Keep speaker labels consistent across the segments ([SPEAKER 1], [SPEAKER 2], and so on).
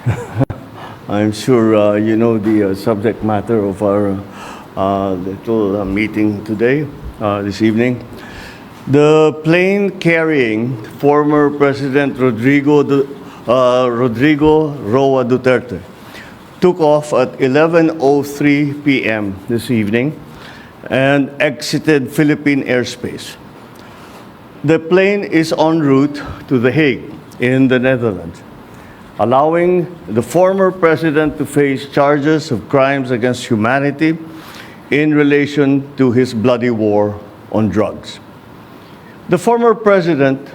[SPEAKER 1] I'm sure you know the subject matter of our little meeting today, this evening. The plane carrying former President Rodrigo Roa Duterte took off at 11:03 p.m. this evening and exited Philippine airspace. The plane is en route to The Hague in the Netherlands, allowing the former president to face charges of crimes against humanity in relation to his bloody war on drugs. The former president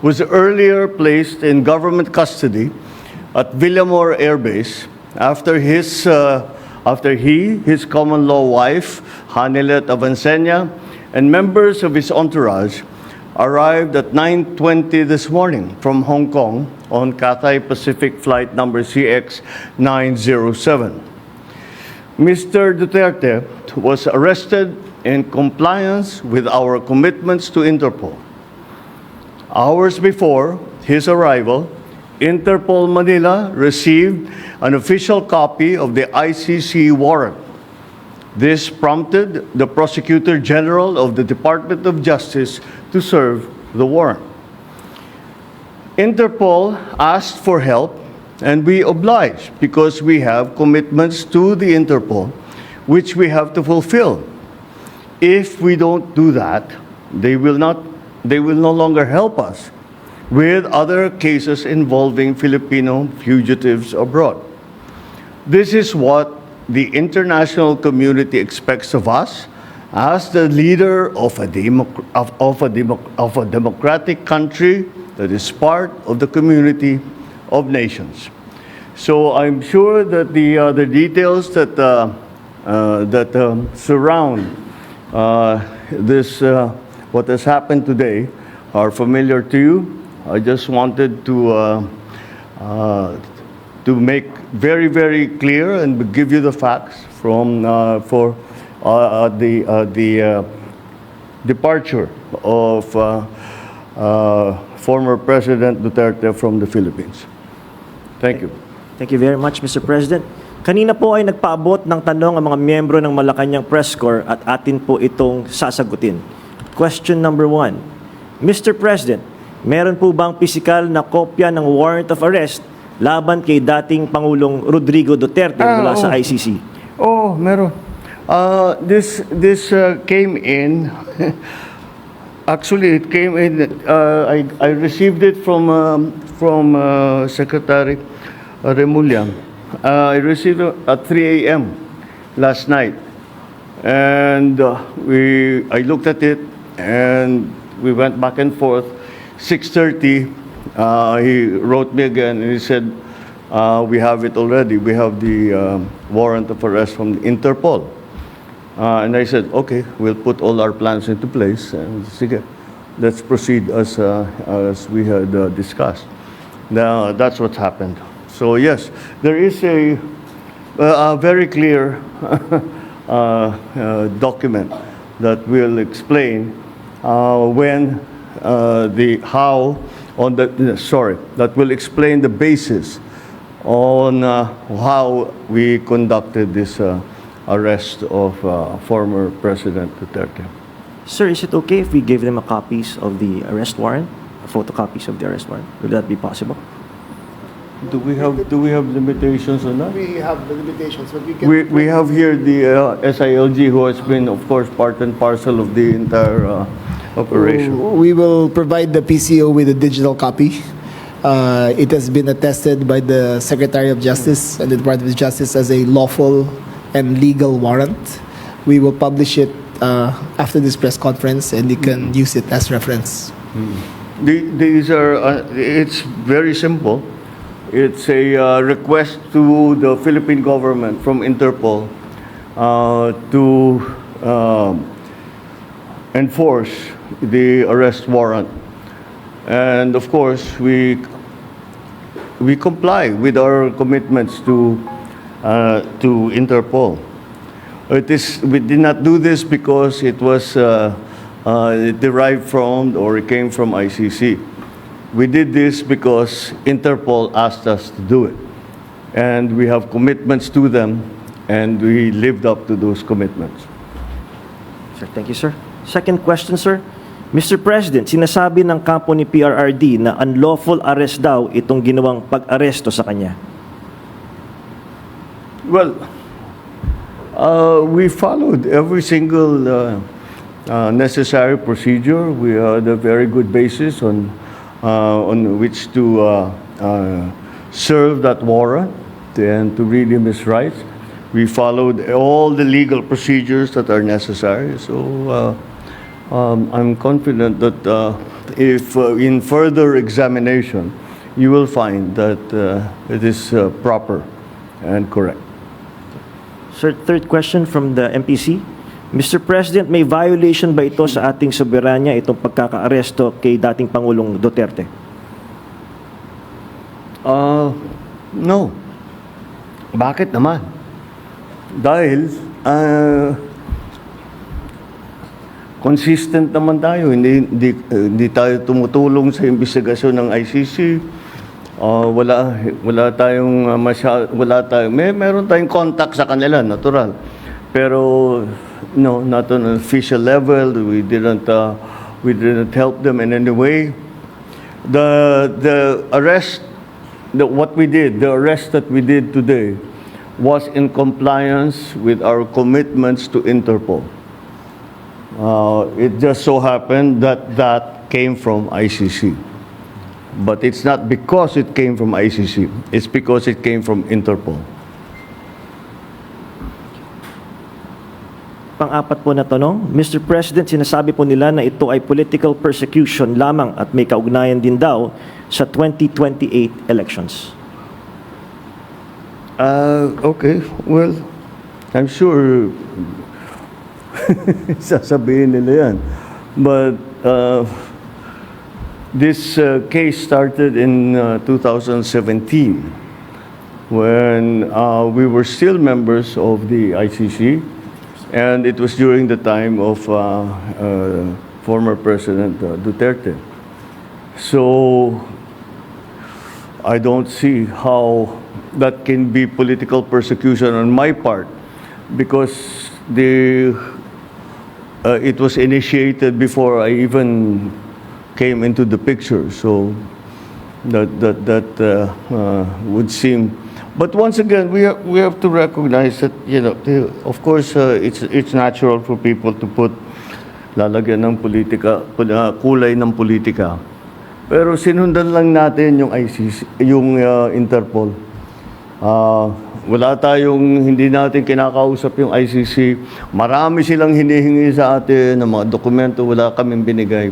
[SPEAKER 1] was earlier placed in government custody at Villamor Air Base after his common-law wife, Hanilet Avancenia, and members of his entourage arrived at 9:20 this morning from Hong Kong on Cathay Pacific flight number CX-907. Mr. Duterte was arrested in compliance with our commitments to Interpol. Hours before his arrival, Interpol Manila received an official copy of the ICC warrant. This prompted the Prosecutor General of the Department of Justice to serve the warrant. Interpol asked for help, and we obliged because we have commitments to the Interpol, which we have to fulfill. If we don't do that, they will no longer help us with other cases involving Filipino fugitives abroad. This is what the international community expects of us as the leader of a democratic country that is part of the community of nations. So I'm sure that the details that surround this what has happened today are familiar to you. I just wanted to make very, very clear and give you the facts from for the departure of former President Duterte from the Philippines. Thank you.
[SPEAKER 2] Thank you very much, Mr. President. Kanina po ay nagpaabot ng tanong ang mga miyembro ng Malacanang Press Corps at atin po itong sasagutin. Question number 1. Mr. President, meron po bang pisikal na kopya ng warrant of arrest laban kay dating Pangulong Rodrigo Duterte mula sa ICC?
[SPEAKER 1] Oh, meron. This came in. Actually, it came in. I received it from Secretary Remulla. I received it at 3 a.m. last night, and I looked at it, and we went back and forth. 6:30, he wrote me again, and he said, "We have it already. We have the warrant of arrest from Interpol." And I said, "Okay, we'll put all our plans into place, and sige, let's proceed as we had discussed." Now that's what's happened. So yes, there is a very clear document that will explain that will explain the basis on how we conducted this arrest of former President Duterte.
[SPEAKER 2] Sir, is it okay if we give them a copies of the arrest warrant, photocopies of the arrest warrant? Would that be possible?
[SPEAKER 1] Do we have limitations on that?
[SPEAKER 3] We have the limitations, but
[SPEAKER 1] We have here the SILG, who has been, of course, part and parcel of the entire operation.
[SPEAKER 3] We will provide the PCO with a digital copy. It has been attested by the Secretary of Justice and the Department of Justice as a lawful and legal warrant. We will publish it after this press conference, and you can use it as reference.
[SPEAKER 1] These are, it's very simple. It's a request to the Philippine government from Interpol to enforce the arrest warrant. And of course, we comply with our commitments to Interpol. We did not do this because it was derived from or it came from ICC. We did this because Interpol asked us to do it. and we have commitments to them, and we lived up to those commitments.
[SPEAKER 2] Sir, thank you, sir. Second question, sir. Mr. President, sinasabi ng kampo ni PRRD na unlawful arrest daw itong ginawang pag-aresto sa kanya.
[SPEAKER 1] Well, we followed every single necessary procedure. We had a very good basis on which to serve that warrant and to read him his rights. We followed all the legal procedures that are necessary. So I'm confident that if in further examination, you will find that it is proper and correct.
[SPEAKER 2] Sir, third question from the MPC. Mr. President, may violation ba ito sa ating soberanya, itong pagkaka-aresto kay dating Pangulong Duterte?
[SPEAKER 1] No. Bakit naman? Dahil consistent naman tayo. Hindi tayo tumutulong sa investigasyon ng ICC. Wala tayong meron tayong contact sa kanila, natural. Pero no, not on an official level. We didn't help them in any way. The arrest that we did today was in compliance with our commitments to Interpol. It just so happened that came from ICC. But it's not because it came from ICC. It's because it came from Interpol.
[SPEAKER 2] Pang-apat po na tanong, Mr. President, sinasabi po nila na ito ay political persecution lamang at may kaugnayan din daw sa 2028 elections.
[SPEAKER 1] Okay, well, I'm sure sasabihin nila yan. But this case started in 2017 when we were still members of the ICC, and it was during the time of former President Duterte. So I don't see how that can be political persecution on my part, because it was initiated before I even came into the picture. So that would seem. But once again, we have to recognize that, you know, of course, it's natural for people to put lalagyan ng politika, kulay ng politika. Pero sinundan lang natin yung ICC, yung Interpol. Hindi natin kinakausap yung ICC. Marami silang hinihingi sa atin ng mga dokumento, wala kaming binigay.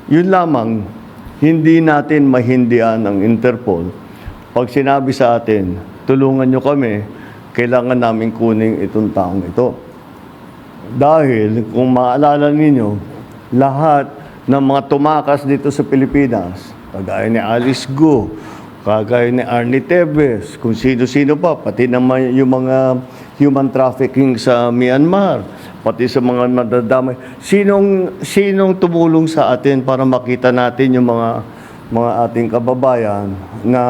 [SPEAKER 1] Yun lamang, hindi natin mahindian ang Interpol. Pag sinabi sa atin, tulungan nyo kami, kailangan namin kunin itong taong ito. Dahil, kung maalala ninyo, lahat ng mga tumakas dito sa Pilipinas, kagaya ni Alice Go, kagaya ni Arnie Tevez, kung sino-sino pa, pati naman yung mga human trafficking sa Myanmar, pati sa mga madadamay. Sinong tumulong sa atin para makita natin yung mga ating kababayan na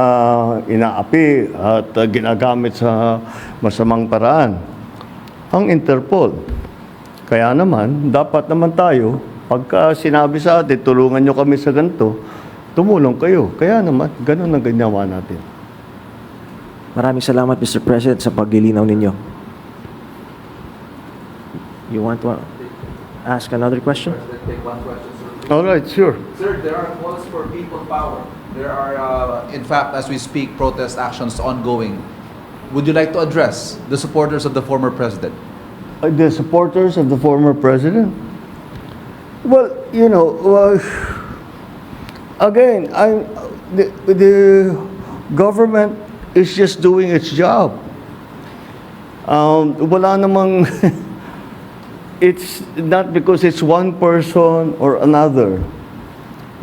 [SPEAKER 1] inaapi at ginagamit sa masamang paraan? Ang Interpol. Kaya naman, dapat naman tayo, pagka sinabi sa atin, tulungan nyo kami sa ganito, tumulong kayo. Kaya naman, ganun ang ginawa natin.
[SPEAKER 2] Maraming salamat, Mr. President, sa paglilinaw ninyo. You want to ask another question?
[SPEAKER 4] Take one question, sir.
[SPEAKER 1] All right, sure.
[SPEAKER 4] Sir, there are calls for people power. There are, in fact, as we speak, protest actions ongoing. Would you like to address the supporters of the former president?
[SPEAKER 1] The supporters of the former president? Well, you know, again, the government is just doing its job. Wala namang, it's not because it's one person or another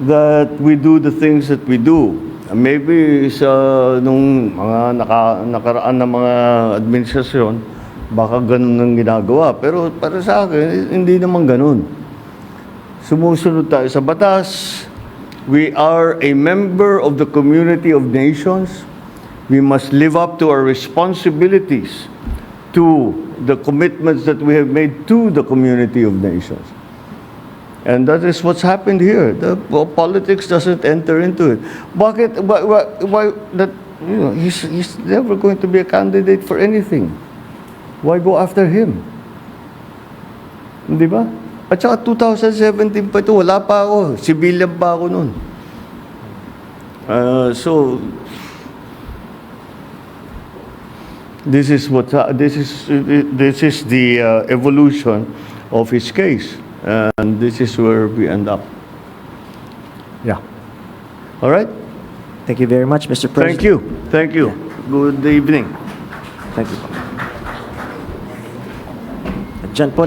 [SPEAKER 1] that we do the things that we do. Maybe sa nung mga nakaraan na mga administrasyon, baka ganun ang ginagawa. Pero para sa akin, hindi naman ganun. Sumusunod tayo sa batas. We are a member of the community of nations. We must live up to our responsibilities, to the commitments that we have made to the community of nations. And that is what's happened here. Politics doesn't enter into it. Bakit? Why that? You know, he's never going to be a candidate for anything. Why go after him? Di ba? At saka 2017 pa ito, wala pa ako. Civilian pa ako noon. So this is the evolution of his case, and this is where we end up. Yeah. All right.
[SPEAKER 2] Thank you very much, Mr. President.
[SPEAKER 1] Thank you. Thank you. Good evening.
[SPEAKER 2] Thank you po. At dyan po